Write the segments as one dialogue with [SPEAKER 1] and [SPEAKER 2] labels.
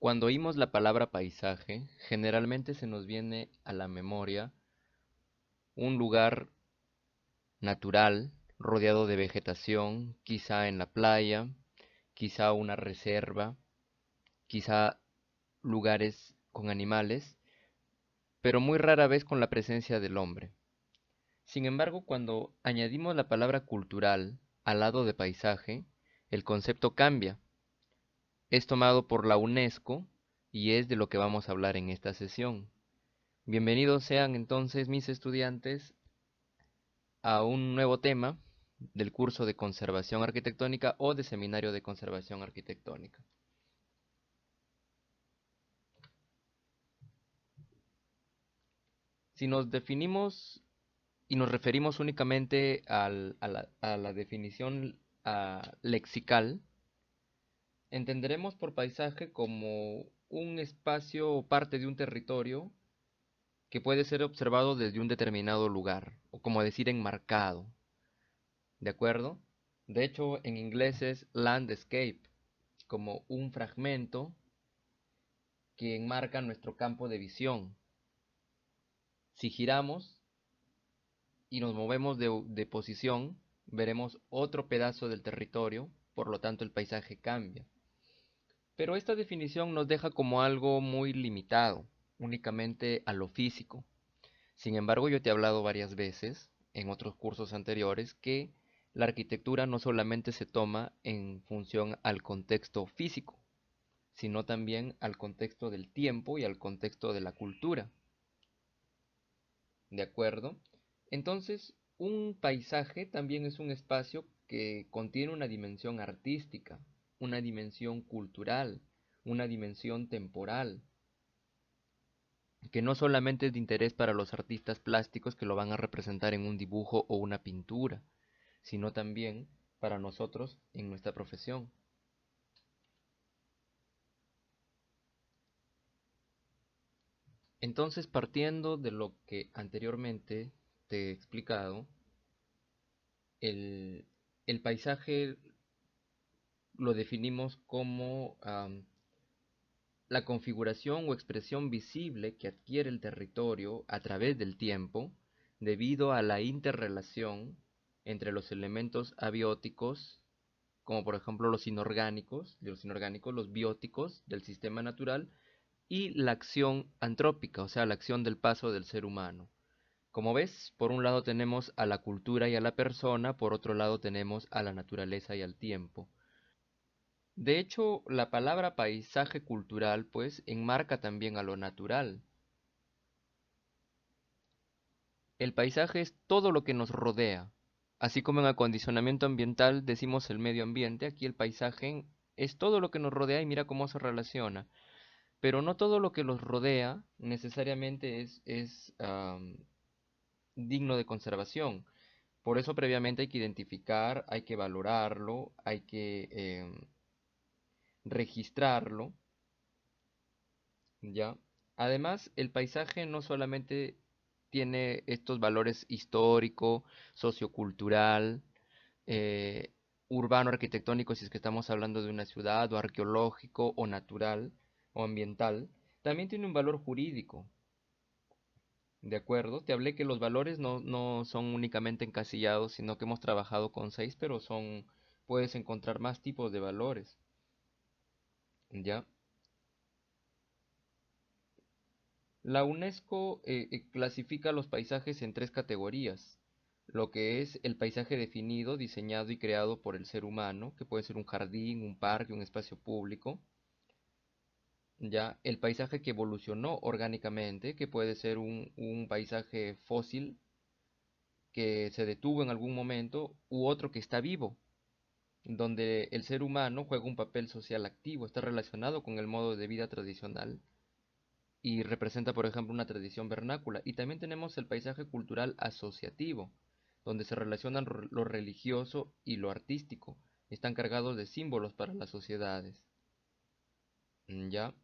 [SPEAKER 1] Cuando oímos la palabra paisaje, generalmente se nos viene a la memoria un lugar natural, rodeado de vegetación, quizá en la playa, quizá una reserva, quizá lugares con animales, pero muy rara vez con la presencia del hombre. Sin embargo, cuando añadimos la palabra cultural al lado de paisaje, el concepto cambia. Es tomado por la UNESCO y es de lo que vamos a hablar en esta sesión. Bienvenidos sean entonces mis estudiantes a un nuevo tema del curso de conservación arquitectónica o de seminario de conservación arquitectónica. Si nos definimos y nos referimos únicamente a la definición lexical, entenderemos por paisaje como un espacio o parte de un territorio que puede ser observado desde un determinado lugar, o como decir enmarcado, ¿de acuerdo? De hecho, en inglés es landscape, como un fragmento que enmarca nuestro campo de visión. Si giramos y nos movemos de posición, veremos otro pedazo del territorio, por lo tanto el paisaje cambia. Pero esta definición nos deja como algo muy limitado, únicamente a lo físico. Sin embargo, yo te he hablado varias veces en otros cursos anteriores que la arquitectura no solamente se toma en función al contexto físico, sino también al contexto del tiempo y al contexto de la cultura. ¿De acuerdo? Entonces, un paisaje también es un espacio que contiene una dimensión artística, una dimensión cultural, una dimensión temporal, que no solamente es de interés para los artistas plásticos que lo van a representar en un dibujo o una pintura, sino también para nosotros en nuestra profesión. Entonces, partiendo de lo que anteriormente te he explicado, el, el paisaje lo definimos como la configuración o expresión visible que adquiere el territorio a través del tiempo debido a la interrelación entre los elementos abióticos, como por ejemplo los inorgánicos, los bióticos del sistema natural, y la acción antrópica, o sea, la acción del paso del ser humano. Como ves, por un lado tenemos a la cultura y a la persona, por otro lado tenemos a la naturaleza y al tiempo. De hecho, la palabra paisaje cultural, pues, enmarca también a lo natural. El paisaje es todo lo que nos rodea. Así como en acondicionamiento ambiental decimos el medio ambiente, aquí el paisaje es todo lo que nos rodea y mira cómo se relaciona. Pero no todo lo que los rodea necesariamente es digno de conservación. Por eso previamente hay que identificar, hay que valorarlo, hay que registrarlo, ¿ya? Además, el paisaje no solamente tiene estos valores histórico, sociocultural, eh, urbano, arquitectónico, si es que estamos hablando de una ciudad, o arqueológico, o natural, o ambiental, también tiene un valor jurídico. ¿De acuerdo? Te hablé que los valores no son únicamente encasillados, sino que hemos trabajado con seis, pero puedes encontrar más tipos de valores. ¿Ya? La UNESCO clasifica los paisajes en tres categorías. Lo que es el paisaje definido, diseñado y creado por el ser humano, que puede ser un jardín, un parque, un espacio público. Ya, el paisaje que evolucionó orgánicamente, que puede ser un paisaje fósil que se detuvo en algún momento, u otro que está vivo, donde el ser humano juega un papel social activo, está relacionado con el modo de vida tradicional y representa, por ejemplo, una tradición vernácula. Y también tenemos el paisaje cultural asociativo, donde se relacionan lo religioso y lo artístico. Están cargados de símbolos para las sociedades. ¿Ya?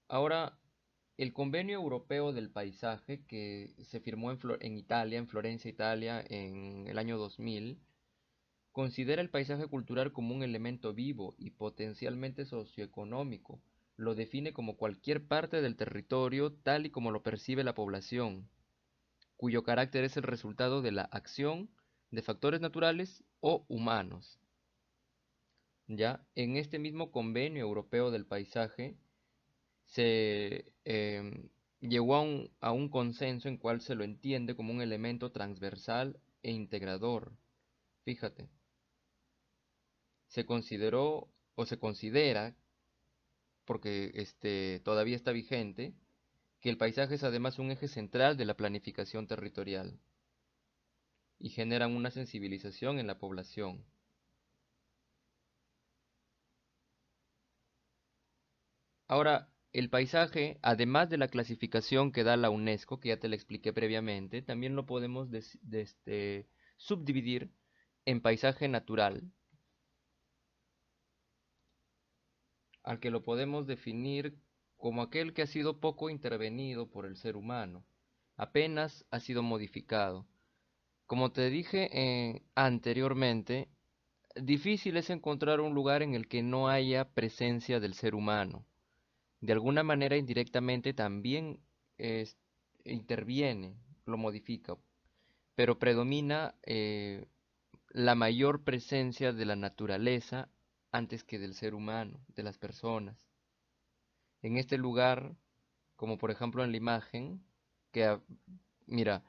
[SPEAKER 1] Ahora, el Convenio Europeo del Paisaje, que se firmó en Italia, en Florencia, Italia, en el año 2000, Considera el paisaje cultural como un elemento vivo y potencialmente socioeconómico. Lo define como cualquier parte del territorio tal y como lo percibe la población, cuyo carácter es el resultado de la acción de factores naturales o humanos. Ya en este mismo convenio europeo del paisaje se llegó a un consenso en cual se lo entiende como un elemento transversal e integrador. Fíjate, se consideró o se considera, porque todavía está vigente, que el paisaje es además un eje central de la planificación territorial y generan una sensibilización en la población. Ahora, el paisaje, además de la clasificación que da la UNESCO, que ya te la expliqué previamente, también lo podemos subdividir en paisaje natural, al que lo podemos definir como aquel que ha sido poco intervenido por el ser humano, apenas ha sido modificado. Como te dije anteriormente, difícil es encontrar un lugar en el que no haya presencia del ser humano. De alguna manera indirectamente también es- interviene, lo modifica, pero predomina la mayor presencia de la naturaleza antes que del ser humano, de las personas. En este lugar, como por ejemplo en la imagen, que mira,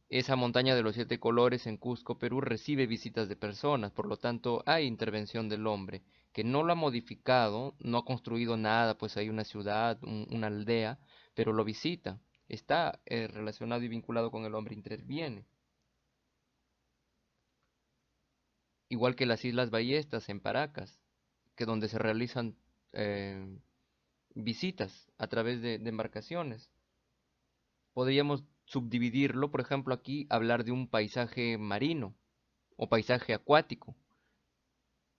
[SPEAKER 1] esa montaña de los siete colores en Cusco, Perú, recibe visitas de personas, por lo tanto hay intervención del hombre, que no lo ha modificado, no ha construido nada, pues hay una ciudad, una aldea, pero lo visita, está relacionado y vinculado con el hombre, interviene. Igual que las Islas Ballestas en Paracas, que donde se realizan eh, visitas a través de embarcaciones. Podríamos subdividirlo, por ejemplo, aquí hablar de un paisaje marino o paisaje acuático.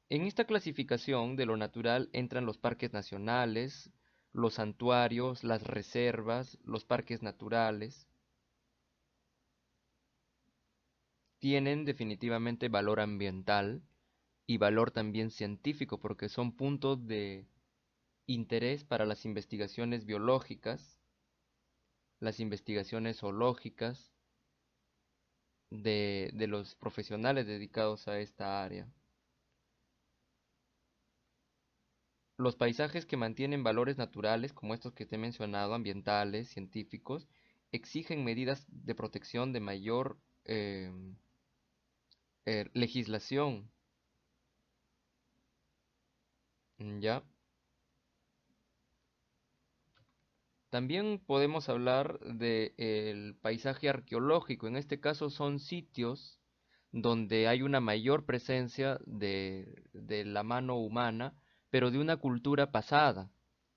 [SPEAKER 1] En esta clasificación de lo natural entran los parques nacionales, los santuarios, las reservas, los parques naturales. Tienen definitivamente valor ambiental y valor también científico porque son puntos de interés para las investigaciones biológicas, las investigaciones zoológicas de los profesionales dedicados a esta área. Los paisajes que mantienen valores naturales, como estos que te he mencionado, ambientales, científicos, exigen medidas de protección de mayor legislación. ¿Ya? También podemos hablar del paisaje arqueológico. En este caso son sitios donde hay una mayor presencia de la mano humana, pero de una cultura pasada,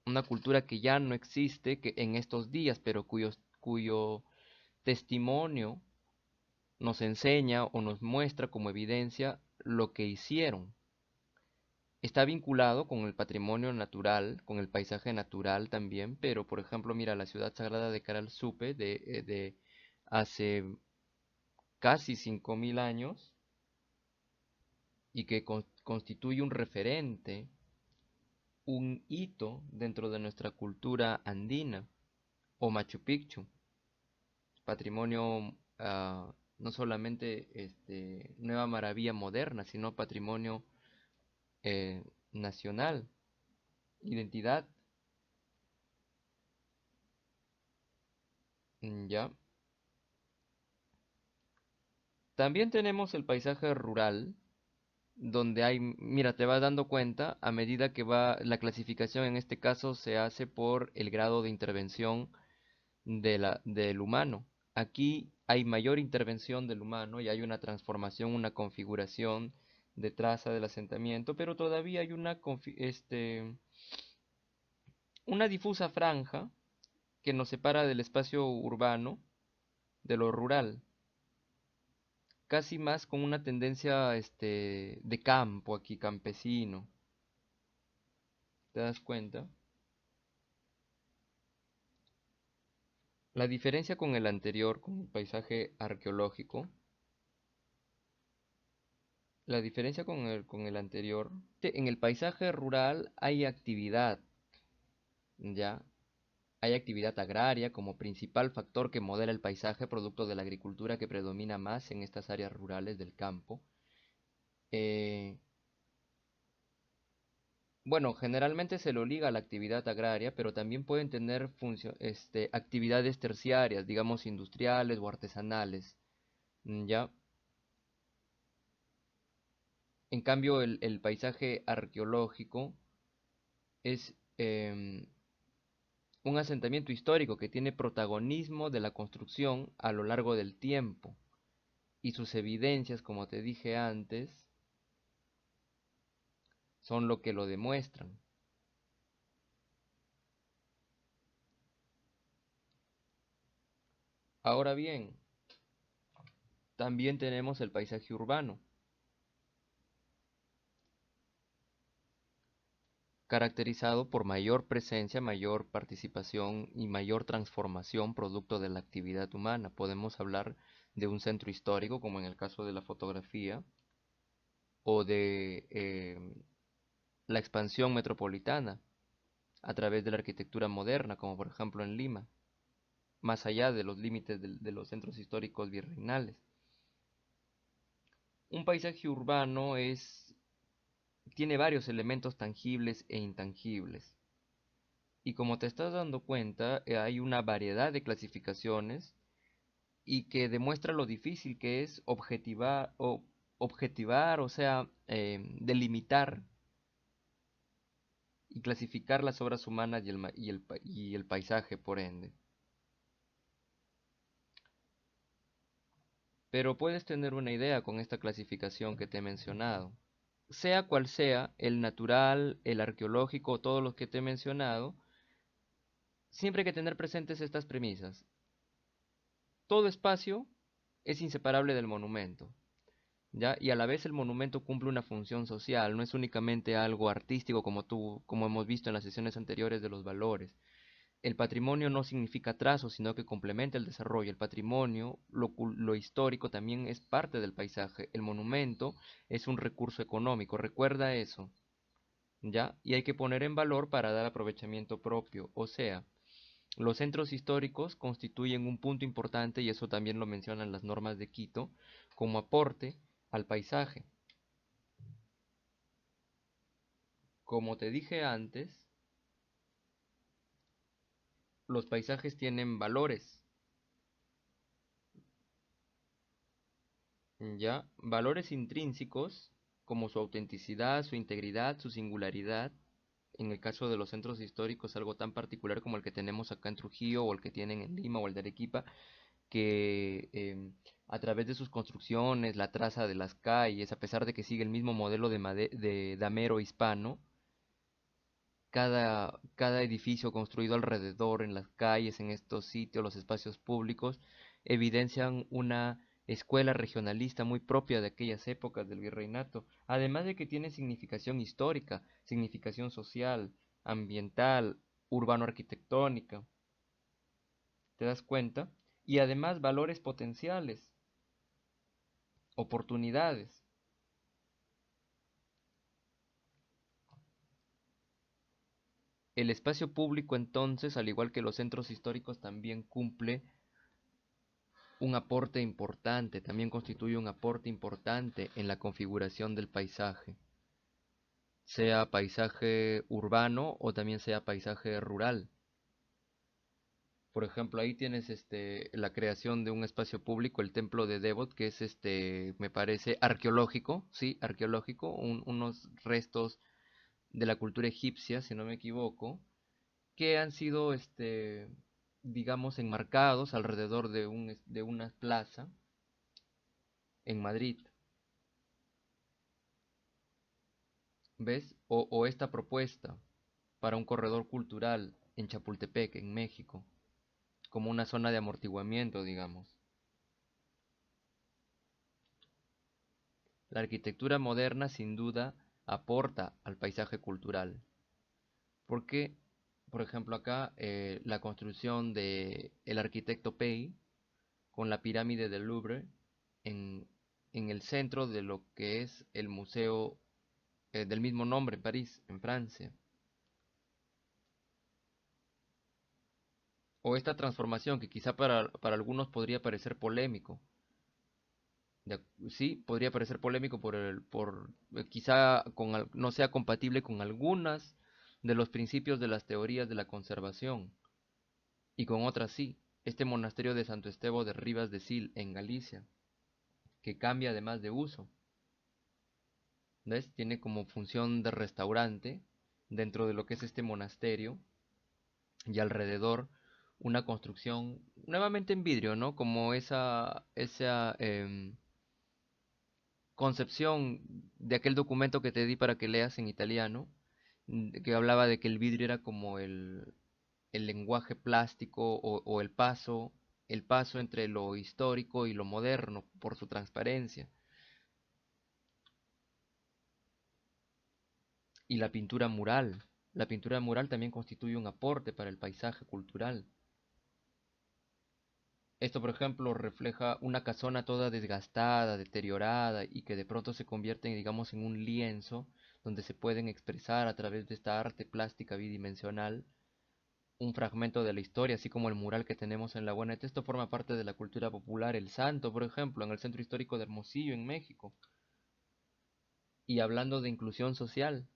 [SPEAKER 1] una cultura que ya no existe que en estos días, pero cuyo testimonio nos enseña o nos muestra como evidencia lo que hicieron. Está vinculado con el patrimonio natural, con el paisaje natural también, pero por ejemplo, mira, la ciudad sagrada de Caral Supe de hace casi 5000 años y que constituye un referente, un hito dentro de nuestra cultura andina, o Machu Picchu, patrimonio no solamente nueva maravilla moderna, sino patrimonio eh, nacional, identidad. Ya. También tenemos el paisaje rural, donde hay, mira, te vas dando cuenta a medida que va la clasificación, en este caso se hace por el grado de intervención del humano. Aquí hay mayor intervención del humano y hay una transformación, una configuración de traza del asentamiento, pero todavía hay una difusa franja que nos separa del espacio urbano de lo rural, casi más con una tendencia de campo aquí, campesino. ¿Te das cuenta? La diferencia con el anterior, con el paisaje arqueológico, La diferencia con el anterior, en el paisaje rural hay actividad, ¿ya? Hay actividad agraria como principal factor que modela el paisaje producto de la agricultura que predomina más en estas áreas rurales del campo. Eh, bueno, generalmente se lo liga a la actividad agraria, pero también pueden tener actividades terciarias, digamos industriales o artesanales, ¿ya? En cambio, el paisaje arqueológico es un asentamiento histórico que tiene protagonismo de la construcción a lo largo del tiempo y sus evidencias, como te dije antes, son lo que lo demuestran. Ahora bien, también tenemos el paisaje urbano, caracterizado por mayor presencia, mayor participación y mayor transformación producto de la actividad humana. Podemos hablar de un centro histórico, como en el caso de la fotografía, o de la expansión metropolitana a través de la arquitectura moderna, como por ejemplo en Lima, más allá de los límites de los centros históricos virreinales. Un paisaje urbano tiene varios elementos tangibles e intangibles. Y como te estás dando cuenta, hay una variedad de clasificaciones y que demuestra lo difícil que es objetivar, o sea, delimitar y clasificar las obras humanas y el paisaje, por ende. Pero puedes tener una idea con esta clasificación que te he mencionado. Sea cual sea, el natural, el arqueológico, todos los que te he mencionado, siempre hay que tener presentes estas premisas. Todo espacio es inseparable del monumento, ¿ya? Y a la vez el monumento cumple una función social, no es únicamente algo artístico como hemos visto en las sesiones anteriores de los valores. El patrimonio no significa trazo, sino que complementa el desarrollo. El patrimonio, lo histórico, también es parte del paisaje. El monumento es un recurso económico, recuerda eso, ¿ya? Y hay que poner en valor para dar aprovechamiento propio. O sea, los centros históricos constituyen un punto importante, y eso también lo mencionan las normas de Quito, como aporte al paisaje. Como te dije antes, los paisajes tienen valores, ¿ya? Valores intrínsecos como su autenticidad, su integridad, su singularidad. En el caso de los centros históricos, algo tan particular como el que tenemos acá en Trujillo o el que tienen en Lima o el de Arequipa, que a través de sus construcciones, la traza de las calles, a pesar de que sigue el mismo modelo de damero hispano, cada edificio construido alrededor, en las calles, en estos sitios, los espacios públicos, evidencian una escuela regionalista muy propia de aquellas épocas del virreinato, además de que tiene significación histórica, significación social, ambiental, urbano-arquitectónica. ¿Te das cuenta? Y además valores potenciales, oportunidades. El espacio público entonces, al igual que los centros históricos, también cumple un aporte importante, también constituye un aporte importante en la configuración del paisaje, sea paisaje urbano o también sea paisaje rural. Por ejemplo, ahí tienes la creación de un espacio público, el templo de Devot, que es me parece arqueológico, sí, arqueológico, unos restos de la cultura egipcia, si no me equivoco, que han sido digamos enmarcados alrededor de una plaza en Madrid. ¿Ves? O esta propuesta para un corredor cultural en Chapultepec, en México, como una zona de amortiguamiento, digamos. La arquitectura moderna sin duda aporta al paisaje cultural, porque, por ejemplo, acá la construcción de el arquitecto Pei con la pirámide del Louvre en, en el centro de lo que es el museo del mismo nombre en París, en Francia. O esta transformación que quizá para algunos podría parecer polémico. Sí, podría parecer polémico quizá no sea compatible con algunas de los principios de las teorías de la conservación y con otras sí. Este monasterio de Santo Esteban de Rivas de Sil en Galicia, que cambia además de uso. ¿Ves? Tiene como función de restaurante dentro de lo que es este monasterio y alrededor una construcción nuevamente en vidrio, ¿no? Como esa concepción de aquel documento que te di para que leas en italiano, que hablaba de que el vidrio era como el lenguaje plástico o el paso entre lo histórico y lo moderno por su transparencia. Y la pintura mural. La pintura mural también constituye un aporte para el paisaje cultural. Esto, por ejemplo, refleja una casona toda desgastada, deteriorada y que de pronto se convierte, digamos, en un lienzo donde se pueden expresar a través de esta arte plástica bidimensional un fragmento de la historia, así como el mural que tenemos en La Buena. Esto forma parte de la cultura popular. El Santo, por ejemplo, en el Centro Histórico de Hermosillo, en México. Y hablando de inclusión social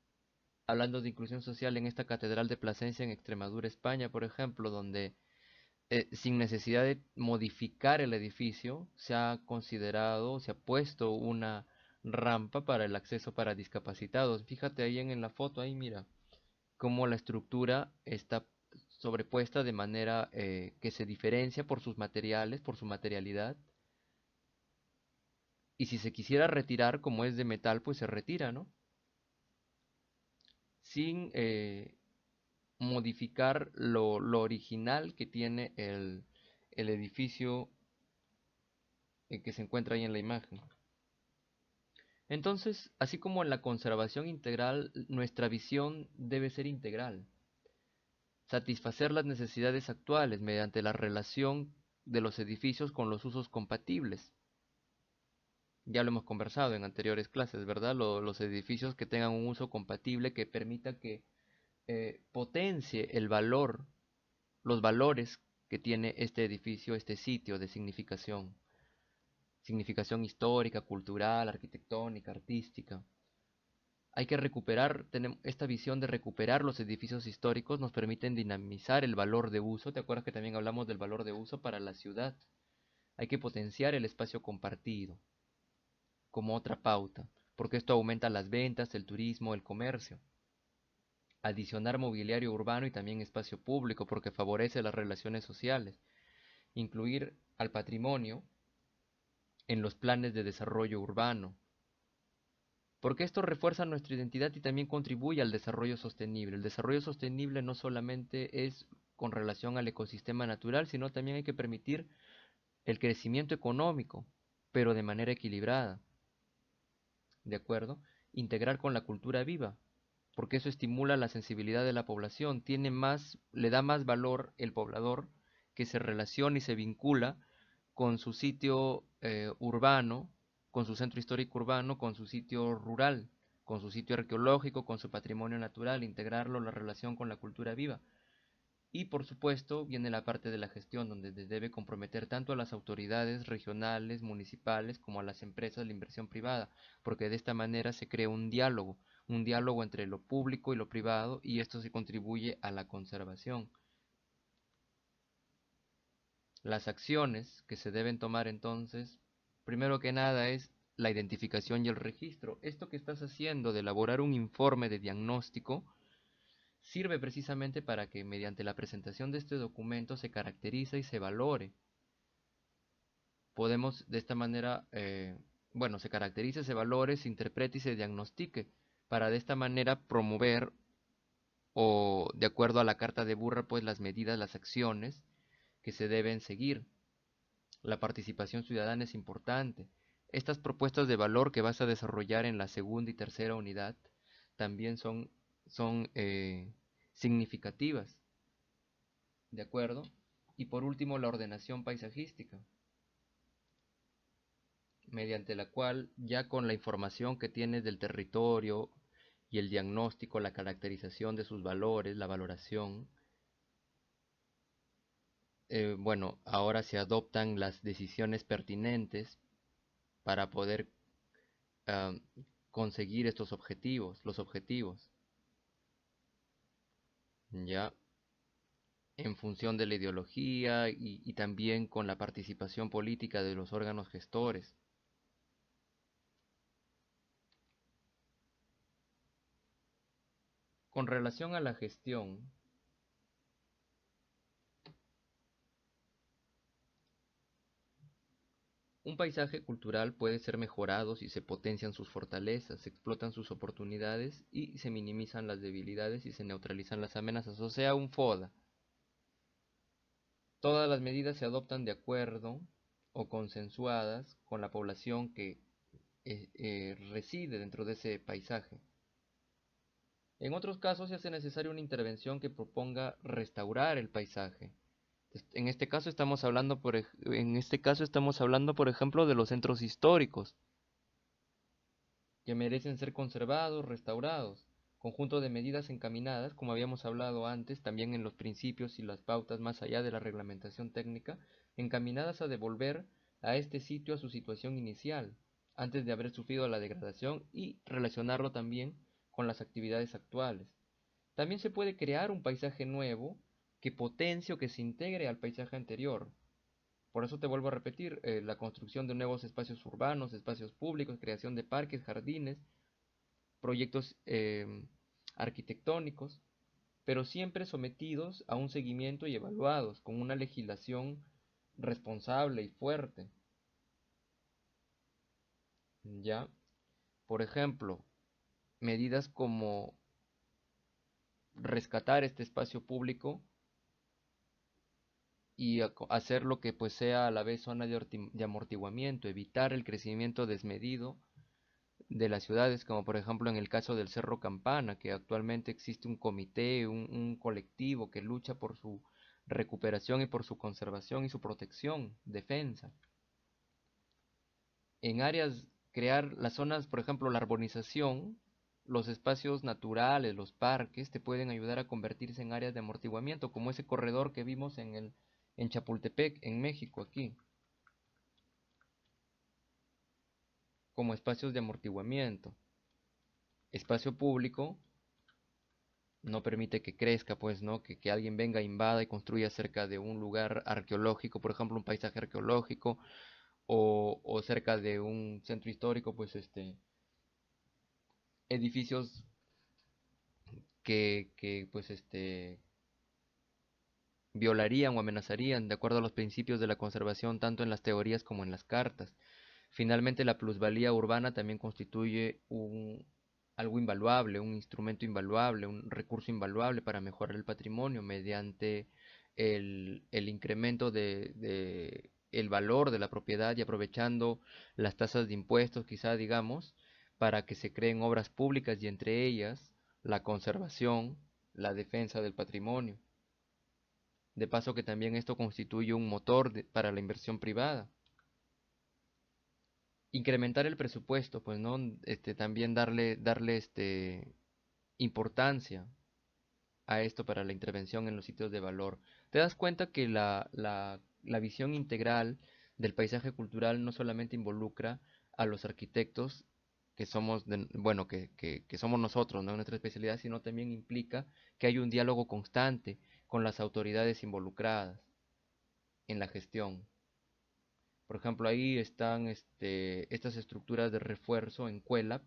[SPEAKER 1] en esta Catedral de Plasencia en Extremadura, España, por ejemplo, donde sin necesidad de modificar el edificio, se ha considerado, se ha puesto una rampa para el acceso para discapacitados. Fíjate ahí en la foto, ahí mira, cómo la estructura está sobrepuesta de manera que se diferencia por sus materiales, por su materialidad. Y si se quisiera retirar, como es de metal, pues se retira, ¿no? Sin modificar lo original que tiene el edificio que se encuentra ahí en la imagen. Entonces, así como en la conservación integral, nuestra visión debe ser integral, satisfacer las necesidades actuales mediante la relación de los edificios con los usos compatibles. Ya lo hemos conversado en anteriores clases, ¿verdad? Los edificios que tengan un uso compatible que permita que potencie el valor, los valores que tiene este edificio, este sitio de significación. Significación histórica, cultural, arquitectónica, artística. Hay que recuperar, esta visión de recuperar los edificios históricos nos permiten dinamizar el valor de uso. ¿Te acuerdas que también hablamos del valor de uso para la ciudad? Hay que potenciar el espacio compartido como otra pauta, porque esto aumenta las ventas, el turismo, el comercio. Adicionar mobiliario urbano y también espacio público, porque favorece las relaciones sociales. Incluir al patrimonio en los planes de desarrollo urbano, porque esto refuerza nuestra identidad y también contribuye al desarrollo sostenible. El desarrollo sostenible no solamente es con relación al ecosistema natural, sino también hay que permitir el crecimiento económico, pero de manera equilibrada, ¿de acuerdo? Integrar con la cultura viva, porque eso estimula la sensibilidad de la población, le da más valor el poblador que se relaciona y se vincula con su sitio urbano, con su centro histórico urbano, con su sitio rural, con su sitio arqueológico, con su patrimonio natural, integrarlo la relación con la cultura viva. Y por supuesto viene la parte de la gestión, donde se debe comprometer tanto a las autoridades regionales, municipales, como a las empresas, la inversión privada, porque de esta manera se crea un diálogo entre lo público y lo privado, y esto se contribuye a la conservación. Las acciones que se deben tomar entonces, primero que nada es la identificación y el registro. Esto que estás haciendo de elaborar un informe de diagnóstico sirve precisamente para que mediante la presentación de este documento se caracterice y se valore. Podemos de esta manera, bueno, se caracterice, se valore, se interprete y se diagnostique para de esta manera promover o de acuerdo a la carta de Burra, pues las medidas, las acciones que se deben seguir. La participación ciudadana es importante. Estas propuestas de valor que vas a desarrollar en la segunda y tercera unidad también son significativas, ¿de acuerdo? Y por último, la ordenación paisajística. mediante la cual ya con la información que tienes del territorio y el diagnóstico, la caracterización de sus valores, la valoración, bueno, ahora se adoptan las decisiones pertinentes para poder ah, conseguir estos objetivos, los objetivos, ya en función de la ideología y también con la participación política de los órganos gestores. Con relación a la gestión, un paisaje cultural puede ser mejorado si se potencian sus fortalezas, se explotan sus oportunidades y se minimizan las debilidades y se neutralizan las amenazas, o sea, un FODA. Todas las medidas se adoptan de acuerdo o consensuadas con la población que reside dentro de ese paisaje. En otros casos se hace necesaria una intervención que proponga restaurar el paisaje. En este caso estamos hablando por ejemplo de los centros históricos que merecen ser conservados, restaurados, conjunto de medidas encaminadas, como habíamos hablado antes, también en los principios y las pautas más allá de la reglamentación técnica, encaminadas a devolver a este sitio a su situación inicial, antes de haber sufrido la degradación y relacionarlo también con las actividades actuales. También se puede crear un paisaje nuevo que potencie o que se integre al paisaje anterior. Por eso te vuelvo a repetir, la construcción de nuevos espacios urbanos, espacios públicos, creación de parques, jardines, proyectos arquitectónicos, pero siempre sometidos a un seguimiento y evaluados con una legislación responsable y fuerte. ¿Ya? Por ejemplo, medidas como rescatar este espacio público y hacer lo que pues sea a la vez zona de amortiguamiento, evitar el crecimiento desmedido de las ciudades, como por ejemplo en el caso del Cerro Campana, que actualmente existe un comité, un colectivo que lucha por su recuperación y por su conservación y su protección, defensa. En áreas, crear las zonas, por ejemplo, la arborización, los espacios naturales, los parques, te pueden ayudar a convertirse en áreas de amortiguamiento, como ese corredor que vimos en Chapultepec, en México, aquí, como espacios de amortiguamiento. Espacio público no permite que crezca, pues, ¿no? Que alguien venga, invada y construya cerca de un lugar arqueológico, por ejemplo, un paisaje arqueológico, o cerca de un centro histórico, pues, edificios pues, violarían o amenazarían, de acuerdo a los principios de la conservación, tanto en las teorías como en las cartas. Finalmente, la plusvalía urbana también constituye algo invaluable, un instrumento invaluable, un recurso invaluable para mejorar el patrimonio mediante el incremento de el valor de la propiedad y aprovechando las tasas de impuestos, quizá digamos, para que se creen obras públicas y entre ellas la conservación, la defensa del patrimonio. De paso que también esto constituye un motor para la inversión privada. Incrementar el presupuesto, pues no, también darle importancia a esto para la intervención en los sitios de valor. Te das cuenta que la visión integral del paisaje cultural no solamente involucra a los arquitectos que somos, bueno, que somos nosotros, ¿no? Nuestra especialidad, sino también implica que hay un diálogo constante con las autoridades involucradas en la gestión. Por ejemplo, ahí están estas estructuras de refuerzo en QUELAP.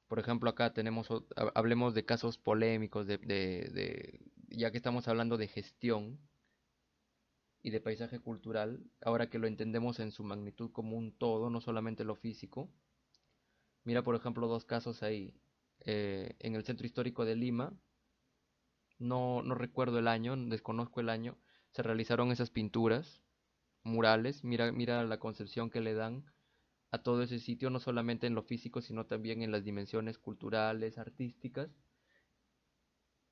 [SPEAKER 1] Por ejemplo, acá tenemos, hablemos de casos polémicos, ya que estamos hablando de gestión y de paisaje cultural, ahora que lo entendemos en su magnitud como un todo, no solamente lo físico. Mira, por ejemplo, dos casos ahí. En el centro histórico de Lima, no recuerdo el año, desconozco el año, se realizaron esas pinturas, murales. Mira la concepción que le dan a todo ese sitio, no solamente en lo físico, sino también en las dimensiones culturales, artísticas.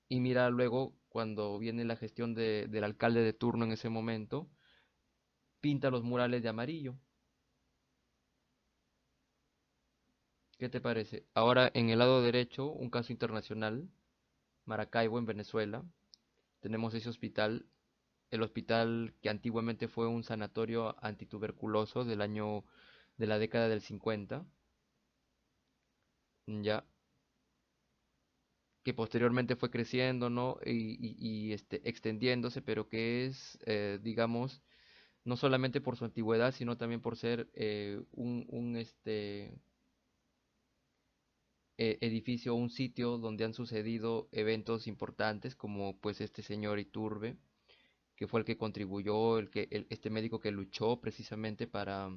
[SPEAKER 1] Y mira luego cuando viene la gestión del alcalde de turno en ese momento, pinta los murales de amarillo. ¿Qué te parece? Ahora en el lado derecho, un caso internacional, Maracaibo en Venezuela. Tenemos ese hospital, el hospital que antiguamente fue un sanatorio antituberculoso de la década del 50, ya, que posteriormente fue creciendo, ¿no? Extendiéndose, pero que es, digamos, no solamente por su antigüedad, sino también por ser edificio, un sitio donde han sucedido eventos importantes, como pues este señor Iturbe, que fue el que contribuyó, este médico que luchó precisamente para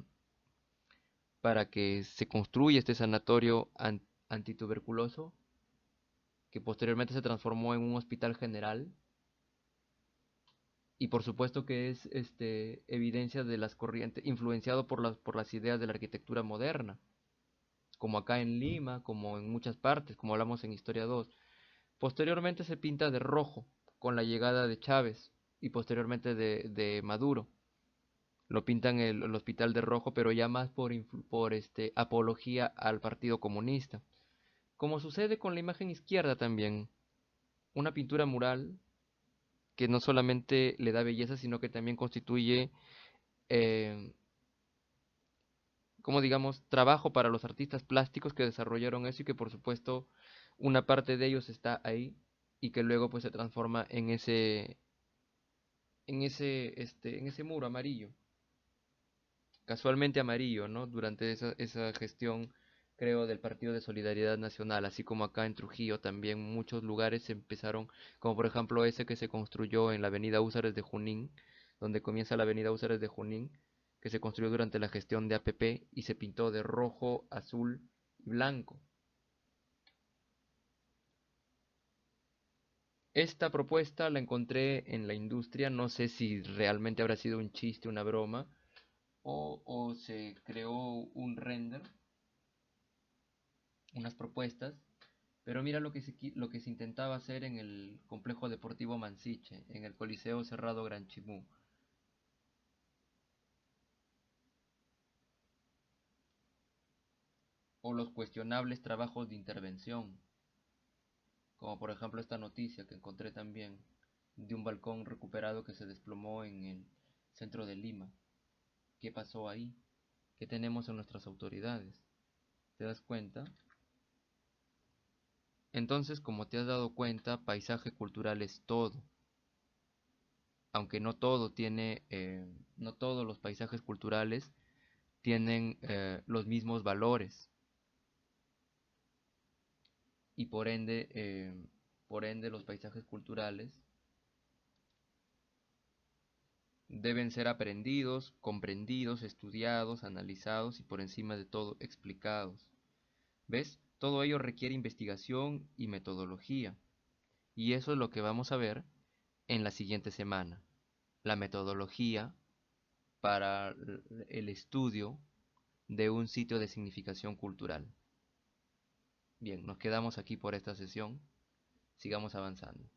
[SPEAKER 1] que se construya este sanatorio antituberculoso, que posteriormente se transformó en un hospital general. Y por supuesto que es evidencia de las corrientes, influenciado por las ideas de la arquitectura moderna, como acá en Lima, como en muchas partes, como hablamos en Historia 2. Posteriormente se pinta de rojo con la llegada de Chávez y posteriormente de Maduro. Lo pintan el hospital de rojo, pero ya más por apología al Partido Comunista. Como sucede con la imagen izquierda también, una pintura mural que no solamente le da belleza, sino que también constituye, eh, como digamos, trabajo para los artistas plásticos que desarrollaron eso y que por supuesto una parte de ellos está ahí y que luego pues se transforma en ese muro amarillo, casualmente amarillo, ¿no? Durante esa gestión, creo, del Partido de Solidaridad Nacional, así como acá en Trujillo también muchos lugares se empezaron, como por ejemplo ese que se construyó en la avenida Húsares de Junín, donde comienza la avenida Húsares de Junín, que se construyó durante la gestión de APP y se pintó de rojo, azul y blanco. Esta propuesta la encontré en la industria, no sé si realmente habrá sido un chiste, una broma, o se creó un render, unas propuestas, pero mira lo que se intentaba hacer en el complejo deportivo Mansiche, en el Coliseo Cerrado Gran Chimú, o los cuestionables trabajos de intervención, como por ejemplo esta noticia que encontré también de un balcón recuperado que se desplomó en el centro de Lima. ¿Qué pasó ahí? ¿Qué tenemos en nuestras autoridades? ¿Te das cuenta? Entonces, como te has dado cuenta, paisaje cultural es todo. Aunque no todo no todos los paisajes culturales tienen los mismos valores y por ende los paisajes culturales deben ser aprendidos, comprendidos, estudiados, analizados y por encima de todo explicados. ¿Ves? Todo ello requiere investigación y metodología. Y eso es lo que vamos a ver en la siguiente semana. La metodología para el estudio de un sitio de significación cultural. Bien, nos quedamos aquí por esta sesión. Sigamos avanzando.